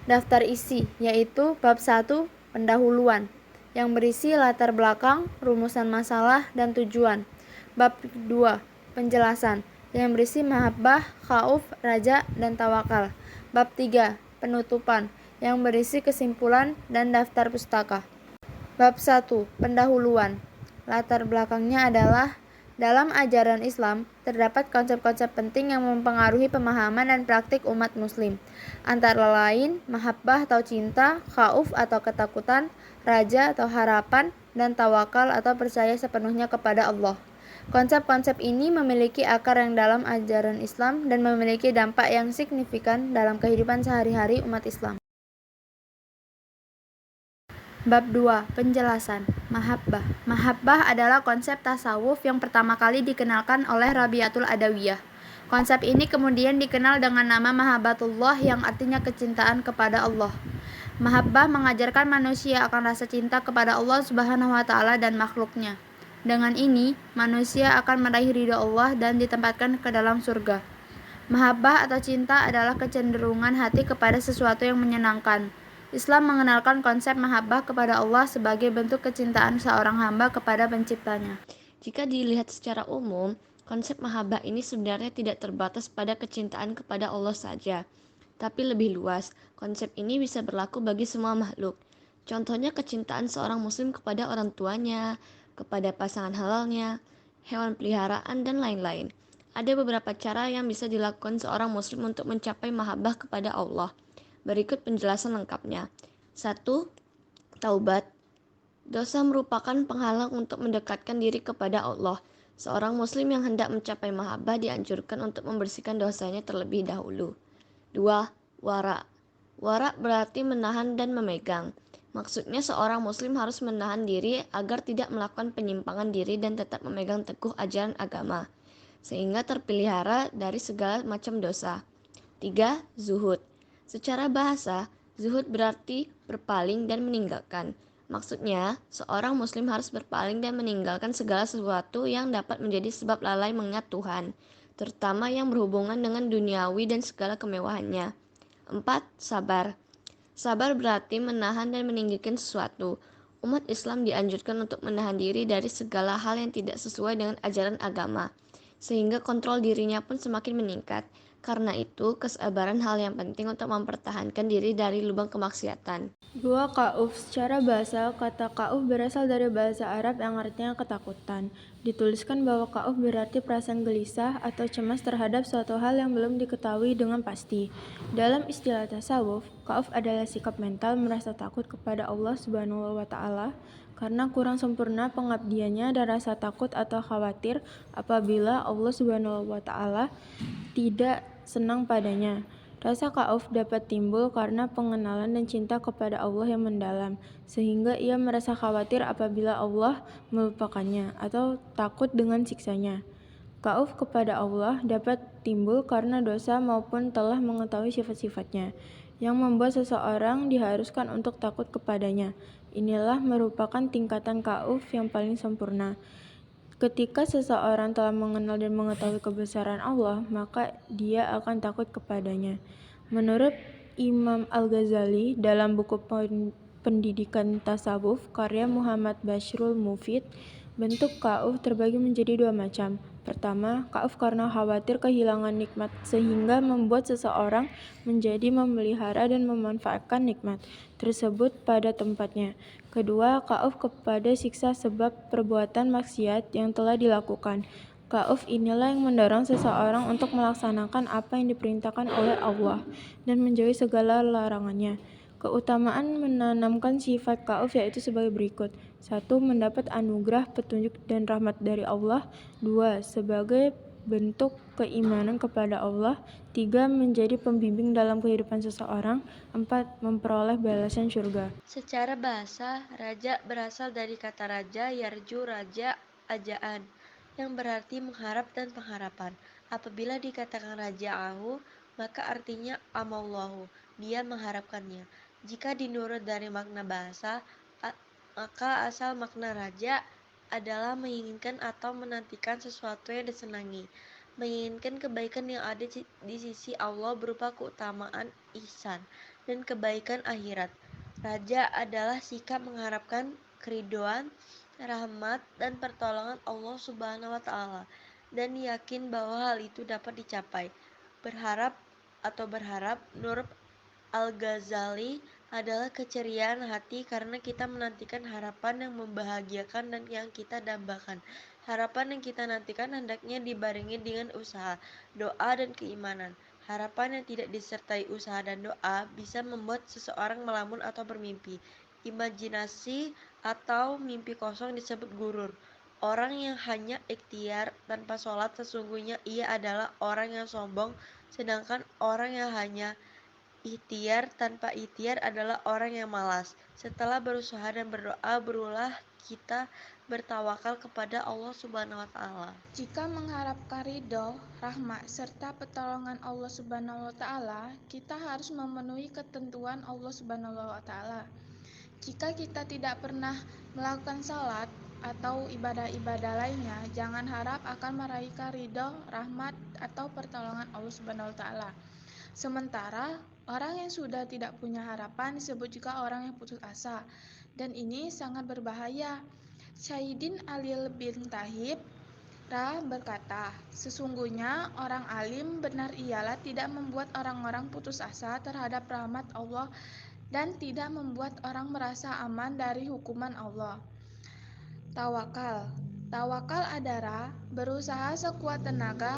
Daftar isi, yaitu bab 1, pendahuluan, yang berisi latar belakang, rumusan masalah, dan tujuan. Bab 2, penjelasan, yang berisi mahabbah, khauf, raja, dan tawakal. Bab 3, penutupan, yang berisi kesimpulan dan daftar pustaka. Bab 1, pendahuluan. Latar belakangnya adalah dalam ajaran Islam, terdapat konsep-konsep penting yang mempengaruhi pemahaman dan praktik umat muslim. Antara lain, mahabbah atau cinta, khauf atau ketakutan, raja atau harapan, dan tawakal atau percaya sepenuhnya kepada Allah. Konsep-konsep ini memiliki akar yang dalam ajaran Islam dan memiliki dampak yang signifikan dalam kehidupan sehari-hari umat Islam. Bab 2, penjelasan. Mahabbah. Mahabbah adalah konsep tasawuf yang pertama kali dikenalkan oleh Rabi'atul Adawiyah. Konsep ini kemudian dikenal dengan nama Mahabbatullah yang artinya kecintaan kepada Allah. Mahabbah mengajarkan manusia akan rasa cinta kepada Allah Subhanahu wa taala dan makhluknya. Dengan ini, manusia akan meraih ridha Allah dan ditempatkan ke dalam surga. Mahabbah atau cinta adalah kecenderungan hati kepada sesuatu yang menyenangkan. Islam mengenalkan konsep mahabbah kepada Allah sebagai bentuk kecintaan seorang hamba kepada penciptanya. Jika dilihat secara umum, konsep mahabbah ini sebenarnya tidak terbatas pada kecintaan kepada Allah saja, tapi lebih luas. Konsep ini bisa berlaku bagi semua makhluk. Contohnya kecintaan seorang muslim kepada orang tuanya, kepada pasangan halalnya, hewan peliharaan, dan lain-lain. Ada beberapa cara yang bisa dilakukan seorang muslim untuk mencapai mahabbah kepada Allah. Berikut penjelasan lengkapnya. 1. Taubat. Dosa merupakan penghalang untuk mendekatkan diri kepada Allah. Seorang muslim yang hendak mencapai mahabbah dianjurkan untuk membersihkan dosanya terlebih dahulu. 2. Wara. Wara berarti menahan dan memegang. Maksudnya seorang muslim harus menahan diri agar tidak melakukan penyimpangan diri dan tetap memegang teguh ajaran agama, sehingga terpelihara dari segala macam dosa. 3. Zuhud. Secara bahasa, zuhud berarti berpaling dan meninggalkan. Maksudnya, seorang muslim harus berpaling dan meninggalkan segala sesuatu yang dapat menjadi sebab lalai mengingat Tuhan, terutama yang berhubungan dengan duniawi dan segala kemewahannya. 4. Sabar. Sabar berarti menahan dan meninggikan sesuatu. Umat Islam dianjurkan untuk menahan diri dari segala hal yang tidak sesuai dengan ajaran agama, sehingga kontrol dirinya pun semakin meningkat. Karena itu, kesabaran hal yang penting untuk mempertahankan diri dari lubang kemaksiatan. 2. Ka'uf. Secara bahasa, kata ka'uf berasal dari bahasa Arab yang artinya ketakutan. Dituliskan bahwa ka'uf berarti perasaan gelisah atau cemas terhadap suatu hal yang belum diketahui dengan pasti. Dalam istilah tasawuf, ka'uf adalah sikap mental merasa takut kepada Allah Subhanahu wa taala karena kurang sempurna pengabdiannya dan rasa takut atau khawatir apabila Allah Subhanahu wa taala tidak senang padanya. Rasa khauf dapat timbul karena pengenalan dan cinta kepada Allah yang mendalam, sehingga ia merasa khawatir apabila Allah melupakannya atau takut dengan siksanya. Khauf kepada Allah dapat timbul karena dosa maupun telah mengetahui sifat-sifatnya, yang membuat seseorang diharuskan untuk takut kepadanya. Inilah merupakan tingkatan khauf yang paling sempurna. Ketika seseorang telah mengenal dan mengetahui kebesaran Allah, maka dia akan takut kepadanya. Menurut Imam Al-Ghazali dalam buku Pendidikan Tasawuf karya Muhammad Bashrul Mufid, bentuk khauf terbagi menjadi dua macam. Pertama, khauf karena khawatir kehilangan nikmat sehingga membuat seseorang menjadi memelihara dan memanfaatkan nikmat tersebut pada tempatnya. Kedua, khauf kepada siksa sebab perbuatan maksiat yang telah dilakukan. Khauf inilah yang mendorong seseorang untuk melaksanakan apa yang diperintahkan oleh Allah dan menjauhi segala larangannya. Keutamaan menanamkan sifat khauf yaitu sebagai berikut. 1. Mendapat anugerah, petunjuk, dan rahmat dari Allah. 2. Sebagai bentuk keimanan kepada Allah. 3. Menjadi pembimbing dalam kehidupan seseorang. 4. Memperoleh balasan surga. Secara bahasa, raja berasal dari kata raja yarju raja ajaan, yang berarti mengharap dan pengharapan. Apabila dikatakan raja'ahu, maka artinya amallahu, dia mengharapkannya. Jika dinurut dari makna bahasa, maka asal makna raja adalah menginginkan atau menantikan sesuatu yang disenangi, menginginkan kebaikan yang ada di sisi Allah berupa keutamaan ihsan. dan kebaikan akhirat. Raja adalah sikap mengharapkan keridhaan, rahmat, dan pertolongan Allah Subhanahu wa Ta'ala, dan yakin bahwa hal itu dapat dicapai. Berharap, menurut Al-Ghazali, adalah keceriaan hati karena kita menantikan harapan yang membahagiakan dan yang kita dambakan. Harapan yang kita nantikan hendaknya dibarengi dengan usaha, doa, dan keimanan. Harapan yang tidak disertai usaha dan doa bisa membuat seseorang melamun atau bermimpi. Imajinasi atau mimpi kosong disebut gurur. Orang yang hanya ikhtiar tanpa sholat sesungguhnya ia adalah orang yang sombong, sedangkan orang yang hanya ikhtiar tanpa ikhtiar adalah orang yang malas. Setelah berusaha dan berdoa, berulah kita bertawakal kepada Allah Subhanahu wa Ta'ala. Jika mengharapkan ridho, rahmat, serta pertolongan Allah Subhanahu wa Ta'ala, kita harus memenuhi ketentuan Allah Subhanahu wa Ta'ala. Jika kita tidak pernah melakukan salat atau ibadah-ibadah lainnya, jangan harap akan meraih ridho, rahmat, atau pertolongan Allah Subhanahu wa Ta'ala. Sementara orang yang sudah tidak punya harapan disebut juga orang yang putus asa, dan ini sangat berbahaya. Sayyidin Ali bin Tahib berkata, sesungguhnya orang alim benar ialah tidak membuat orang-orang putus asa terhadap rahmat Allah dan tidak membuat orang merasa aman dari hukuman Allah. Tawakal adalah berusaha sekuat tenaga